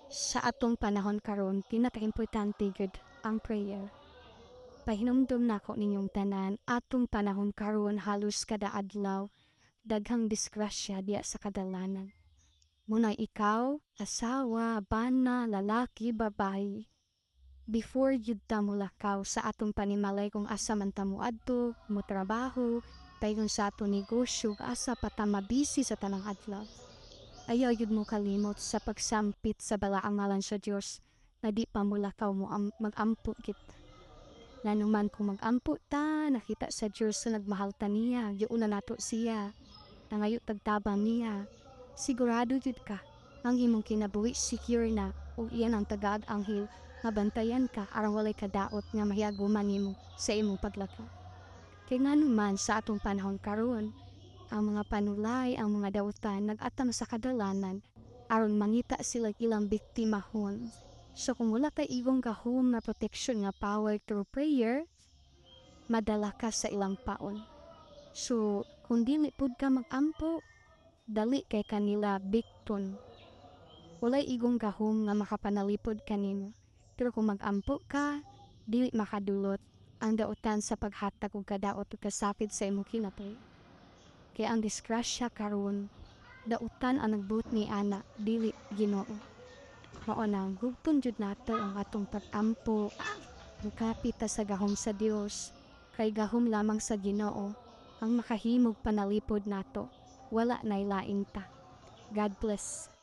Sa atong panahon karon pinaka-importante gud ang prayer. Pahinumdum nako ninyong tanan, atong panahon karon halos kada adlaw daghang disgrasya diya sa kadalanan. Muna ikaw, asawa, bana, lalaki, babae. Before yun ta mulakaw sa atong panimalay kung asa man ta moadto, mo trabaho, payon sa atong negosyo, asa pa ta mabisi sa tanang adlaw. Ayaw yun mo kalimot sa pagsampit sa balaang ngalan sa Diyos na di pa mulakaw mo mag-ampo kit. Nanuman kung mag-ampo ta, nakita sa Diyos na nagmahal ta niya, yun na nato siya, nangayo tagtabang niya. Sigurado jud ka, ang imong kinabuhi secure na ug iyan ang tagad anghel nga bantayan ka aron walay kadaot nga mahiaguman nimo sa imong paglakaw. Kay nganuman sa atong panahon karon, ang mga panulay, ang mga dautan nag-atam sa kadalanan aron mangita sila ilang biktimahon. So kung wala kay igong gahom na protection nga power through prayer, madala ka sa ilang paon. So kung dili pud ka mag-ampo, dali kay kanila bikton. Walay igong gahom nga makapanalipod kanimo. Pero kung mag-ampo ka, dili makadulot ang dautan sa paghatag og kadaot ug kasapid sa imong kinapay. Kaya ang disgrasya karon, dautan ang nagbuot ni ana, dili Ginoo. Mao nang gugton jud nato ang atong pag-ampo, mukapit ta sa gahom sa Dios, kay gahom lamang sa Ginoo ang makahimog panalipod nato. Wala nay lain ta. God bless.